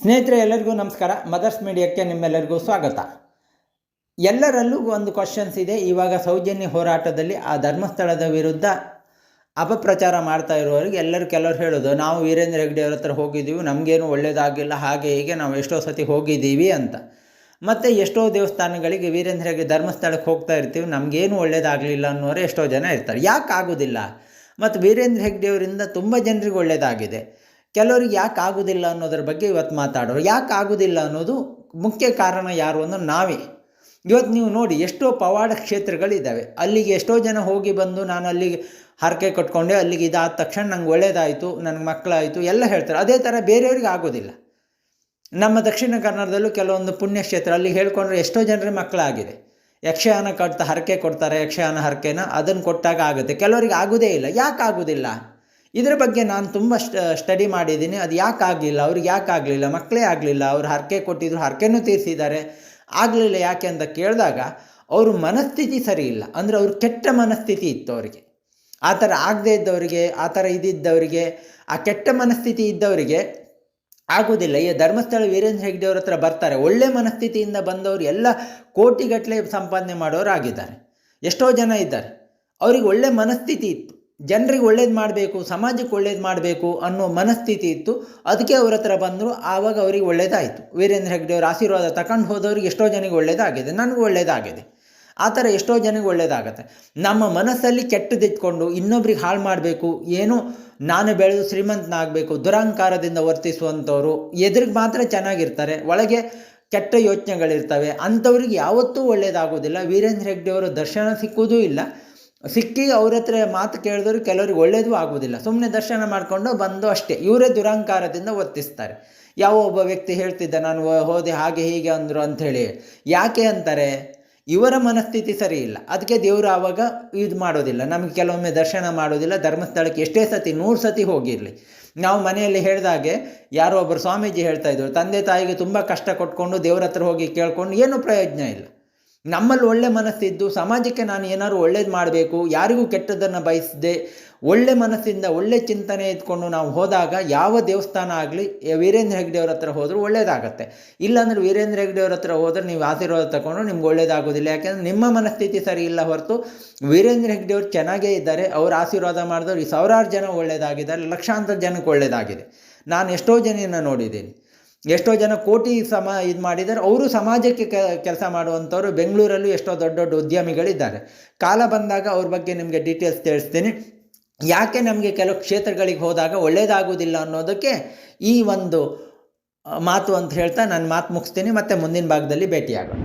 ಸ್ನೇಹಿತರೆ, ಎಲ್ಲರಿಗೂ ನಮಸ್ಕಾರ. ಮದರ್ಸ್ ಮೀಡಿಯಾಕ್ಕೆ ನಿಮ್ಮೆಲ್ಲರಿಗೂ ಸ್ವಾಗತ. ಎಲ್ಲರಲ್ಲೂ ಒಂದು ಕ್ವಶನ್ಸ್ ಇದೆ. ಇವಾಗ ಸೌಜನ್ಯ ಹೋರಾಟದಲ್ಲಿ ಆ ಧರ್ಮಸ್ಥಳದ ವಿರುದ್ಧ ಅಪಪ್ರಚಾರ ಮಾಡ್ತಾ ಇರೋರಿಗೆ ಕೆಲವರು ಹೇಳೋದು, ನಾವು ವೀರೇಂದ್ರ ಹೆಗ್ಗಡೆ ಅವ್ರ ಹತ್ರ ಹೋಗಿದ್ದೀವಿ, ನಮಗೇನು ಒಳ್ಳೆಯದಾಗಿಲ್ಲ, ಹಾಗೆ ಹೀಗೆ ನಾವು ಎಷ್ಟೋ ಸತಿ ಹೋಗಿದ್ದೀವಿ ಅಂತ. ಮತ್ತು ಎಷ್ಟೋ ದೇವಸ್ಥಾನಗಳಿಗೆ ವೀರೇಂದ್ರ ಹೆಗ್ಗಡೆ ಧರ್ಮಸ್ಥಳಕ್ಕೆ ಹೋಗ್ತಾ ಇರ್ತೀವಿ, ನಮಗೇನು ಒಳ್ಳೆಯದಾಗಲಿಲ್ಲ ಅನ್ನೋರು ಎಷ್ಟೋ ಜನ ಇರ್ತಾರೆ. ಯಾಕೆ ಆಗೋದಿಲ್ಲ? ಮತ್ತು ವೀರೇಂದ್ರ ಹೆಗ್ಗಡೆ ಅವರಿಂದ ತುಂಬ ಜನರಿಗೆ ಒಳ್ಳೆಯದಾಗಿದೆ, ಕೆಲವರಿಗೆ ಯಾಕೆ ಆಗೋದಿಲ್ಲ ಅನ್ನೋದ್ರ ಬಗ್ಗೆ ಇವತ್ತು ಮಾತಾಡೋರು. ಯಾಕೆ ಆಗೋದಿಲ್ಲ ಅನ್ನೋದು ಮುಖ್ಯ ಕಾರಣ ಯಾರು ಅನ್ನೋದು ನಾವೇ. ಇವತ್ತು ನೀವು ನೋಡಿ, ಎಷ್ಟೋ ಪವಾಡ ಕ್ಷೇತ್ರಗಳಿದ್ದಾವೆ, ಅಲ್ಲಿಗೆ ಎಷ್ಟೋ ಜನ ಹೋಗಿ ಬಂದು ನಾನು ಅಲ್ಲಿಗೆ ಹರಕೆ ಕಟ್ಕೊಂಡೆ, ಅಲ್ಲಿಗೆ ಇದಾದ ತಕ್ಷಣ ನಂಗೆ ಒಳ್ಳೇದಾಯಿತು, ನನಗೆ ಮಕ್ಕಳಾಯಿತು ಎಲ್ಲ ಹೇಳ್ತಾರೆ. ಅದೇ ಥರ ಬೇರೆಯವ್ರಿಗೆ ಆಗೋದಿಲ್ಲ. ನಮ್ಮ ದಕ್ಷಿಣ ಕನ್ನಡದಲ್ಲೂ ಕೆಲವೊಂದು ಪುಣ್ಯಕ್ಷೇತ್ರ ಅಲ್ಲಿಗೆ ಹೇಳ್ಕೊಂಡ್ರೆ ಎಷ್ಟೋ ಜನರಿಗೆ ಮಕ್ಕಳಾಗಿದೆ. ಯಕ್ಷಗಾನ ಹರಕೆ ಕೊಡ್ತಾರೆ, ಯಕ್ಷಗಾನ ಹರಕೆನ ಅದನ್ನು ಕೊಟ್ಟಾಗ ಆಗುತ್ತೆ, ಕೆಲವರಿಗೆ ಆಗೋದೇ ಇಲ್ಲ. ಯಾಕೆ ಆಗೋದಿಲ್ಲ? ಇದರ ಬಗ್ಗೆ ನಾನು ತುಂಬ ಸ್ಟಡಿ ಮಾಡಿದ್ದೀನಿ. ಅದು ಯಾಕೆ ಆಗಲಿಲ್ಲ, ಅವ್ರಿಗೆ ಯಾಕೆ ಆಗಲಿಲ್ಲ, ಮಕ್ಕಳೇ ಆಗಲಿಲ್ಲ, ಅವ್ರು ಹರಕೆ ಕೊಟ್ಟಿದ್ರು, ಹರಕೆನೂ ತೀರಿಸಿದ್ದಾರೆ, ಆಗಲಿಲ್ಲ ಯಾಕೆ ಅಂತ ಕೇಳಿದಾಗ ಅವ್ರ ಮನಸ್ಥಿತಿ ಸರಿ ಇಲ್ಲ. ಅಂದರೆ ಅವ್ರ ಕೆಟ್ಟ ಮನಸ್ಥಿತಿ ಇತ್ತು ಅವರಿಗೆ. ಆ ಥರ ಆಗದೇ ಇದ್ದವರಿಗೆ, ಆ ಥರ ಇದ್ದಿದ್ದವರಿಗೆ, ಆ ಕೆಟ್ಟ ಮನಸ್ಥಿತಿ ಇದ್ದವರಿಗೆ ಆಗೋದಿಲ್ಲ. ಈ ಧರ್ಮಸ್ಥಳ ವೀರೇಂದ್ರ ಹೆಗ್ಗಡೆ ಅವ್ರ ಹತ್ರ ಬರ್ತಾರೆ, ಒಳ್ಳೆ ಮನಸ್ಥಿತಿಯಿಂದ ಬಂದವರು ಎಲ್ಲ ಕೋಟಿಗಟ್ಟಲೆ ಸಂಪಾದನೆ ಮಾಡೋರು ಆಗಿದ್ದಾರೆ. ಎಷ್ಟೋ ಜನ ಇದ್ದಾರೆ, ಅವ್ರಿಗೆ ಒಳ್ಳೆ ಮನಸ್ಥಿತಿ ಇತ್ತು, ಜನರಿಗೆ ಒಳ್ಳೇದು ಮಾಡಬೇಕು, ಸಮಾಜಕ್ಕೆ ಒಳ್ಳೇದು ಮಾಡಬೇಕು ಅನ್ನೋ ಮನಸ್ಥಿತಿ ಇತ್ತು. ಅದಕ್ಕೆ ಅವ್ರ ಹತ್ರ ಬಂದರು, ಆವಾಗ ಅವ್ರಿಗೆ ಒಳ್ಳೇದಾಯಿತು. ವೀರೇಂದ್ರ ಹೆಗ್ಗಡೆ ಅವ್ರ ಆಶೀರ್ವಾದ ತಗೊಂಡು ಹೋದವ್ರಿಗೆ ಎಷ್ಟೋ ಜನಕ್ಕೆ ಒಳ್ಳೇದಾಗಿದೆ, ನನಗೂ ಒಳ್ಳೇದಾಗಿದೆ. ಆ ಥರ ಎಷ್ಟೋ ಜನಕ್ಕೆ ಒಳ್ಳೇದಾಗತ್ತೆ. ನಮ್ಮ ಮನಸ್ಸಲ್ಲಿ ಕೆಟ್ಟದಿಟ್ಕೊಂಡು ಇನ್ನೊಬ್ರಿಗೆ ಹಾಳು ಮಾಡಬೇಕು, ಏನೋ ನಾನು ಬೆಳೆದು ಶ್ರೀಮಂತನಾಗಬೇಕು, ದುರಹಂಕಾರದಿಂದ ವರ್ತಿಸುವಂಥವ್ರು ಎದುರಿಗೆ ಮಾತ್ರ ಚೆನ್ನಾಗಿರ್ತಾರೆ, ಒಳಗೆ ಕೆಟ್ಟ ಯೋಚನೆಗಳಿರ್ತವೆ. ಅಂಥವ್ರಿಗೆ ಯಾವತ್ತೂ ಒಳ್ಳೇದಾಗೋದಿಲ್ಲ. ವೀರೇಂದ್ರ ಹೆಗ್ಗಡೆ ಅವರ ದರ್ಶನ ಸಿಕ್ಕುವುದೂ ಇಲ್ಲ. ಸಿಕ್ಕಿ ಅವ್ರ ಹತ್ರ ಮಾತು ಕೇಳಿದವರು ಕೆಲವ್ರಿಗೆ ಒಳ್ಳೇದು ಆಗೋದಿಲ್ಲ, ಸುಮ್ಮನೆ ದರ್ಶನ ಮಾಡಿಕೊಂಡು ಬಂದು ಅಷ್ಟೇ. ಇವರೇ ದುರಹಂಕಾರದಿಂದ ವರ್ತಿಸ್ತಾರೆ. ಯಾವ ಒಬ್ಬ ವ್ಯಕ್ತಿ ಹೇಳ್ತಿದ್ದ, ನಾನು ಹೋದೆ ಹಾಗೆ ಹೀಗೆ ಅಂದರು ಅಂಥೇಳಿ. ಯಾಕೆ ಅಂತಾರೆ? ಇವರ ಮನಸ್ಥಿತಿ ಸರಿ ಇಲ್ಲ. ಅದಕ್ಕೆ ದೇವರು ಆವಾಗ ಇದು ಮಾಡೋದಿಲ್ಲ, ನಮಗೆ ಕೆಲವೊಮ್ಮೆ ದರ್ಶನ ಮಾಡೋದಿಲ್ಲ. ಧರ್ಮಸ್ಥಳಕ್ಕೆ ಎಷ್ಟೇ ಸತಿ 100 ಸತಿ ಹೋಗಿರಲಿ, ನಾವು ಮನೆಯಲ್ಲಿ ಹೇಳಿದಾಗೆ ಯಾರೋ ಒಬ್ಬರು ಸ್ವಾಮೀಜಿ ಹೇಳ್ತಾ ಇದ್ರು, ತಂದೆ ತಾಯಿಗೆ ತುಂಬ ಕಷ್ಟ ಕೊಟ್ಕೊಂಡು ದೇವ್ರ ಹತ್ರ ಹೋಗಿ ಕೇಳ್ಕೊಂಡು ಏನೂ ಪ್ರಯೋಜನ ಇಲ್ಲ. ನಮ್ಮಲ್ಲಿ ಒಳ್ಳೆ ಮನಸ್ಸಿದ್ದು ಸಮಾಜಕ್ಕೆ ನಾನು ಏನಾದ್ರು ಒಳ್ಳೇದು ಮಾಡಬೇಕು, ಯಾರಿಗೂ ಕೆಟ್ಟದ್ದನ್ನು ಬಯಸದೆ ಒಳ್ಳೆ ಮನಸ್ಸಿಂದ ಒಳ್ಳೆ ಚಿಂತನೆ ಇದ್ಕೊಂಡು ನಾವು ಹೋದಾಗ ಯಾವ ದೇವಸ್ಥಾನ ಆಗಲಿ ವೀರೇಂದ್ರ ಹೆಗ್ಗಡೆ ಅವ್ರ ಹತ್ರ ಹೋದರೂ ಒಳ್ಳೇದಾಗತ್ತೆ. ಇಲ್ಲಾಂದರೆ ವೀರೇಂದ್ರ ಹೆಗ್ಗಡೆ ಅವ್ರ ಹತ್ರ ಹೋದರೆ ನೀವು ಆಶೀರ್ವಾದ ತಗೊಂಡು ನಿಮ್ಗೆ ಒಳ್ಳೇದಾಗೋದಿಲ್ಲ. ಯಾಕೆಂದರೆ ನಿಮ್ಮ ಮನಸ್ಥಿತಿ ಸರಿ ಇಲ್ಲ ಹೊರತು ವೀರೇಂದ್ರ ಹೆಗ್ಗಡೆ ಅವ್ರು ಚೆನ್ನಾಗೇ ಇದ್ದಾರೆ. ಅವ್ರು ಆಶೀರ್ವಾದ ಮಾಡಿದವ್ರು ಈ ಸಾವಿರಾರು ಜನ ಒಳ್ಳೇದಾಗಿದ್ದಾರೆ, ಲಕ್ಷಾಂತರ ಜನಕ್ಕೆ ಒಳ್ಳೇದಾಗಿದೆ. ನಾನು ಎಷ್ಟೋ ಜನನ ನೋಡಿದ್ದೀನಿ, ಎಷ್ಟೋ ಜನ ಕೋಟಿ ಇದು ಮಾಡಿದ್ದಾರೆ. ಅವರು ಸಮಾಜಕ್ಕೆ ಕೆಲಸ ಮಾಡುವಂಥವ್ರು. ಬೆಂಗಳೂರಲ್ಲೂ ಎಷ್ಟೋ ದೊಡ್ಡ ದೊಡ್ಡ ಉದ್ಯಮಿಗಳಿದ್ದಾರೆ. ಕಾಲ ಬಂದಾಗ ಅವ್ರ ಬಗ್ಗೆ ನಿಮಗೆ ಡೀಟೇಲ್ಸ್ ತಿಳಿಸ್ತೀನಿ. ಯಾಕೆ ನಮಗೆ ಕೆಲವು ಕ್ಷೇತ್ರಗಳಿಗೆ ಹೋದಾಗ ಒಳ್ಳೆಯದಾಗೋದಿಲ್ಲ ಅನ್ನೋದಕ್ಕೆ ಈ ಒಂದು ಮಾತು ಅಂತ ಹೇಳ್ತಾ ನಾನು ಮಾತು ಮುಗಿಸ್ತೀನಿ. ಮತ್ತು ಮುಂದಿನ ಭಾಗದಲ್ಲಿ ಭೇಟಿಯಾಗೋಣ.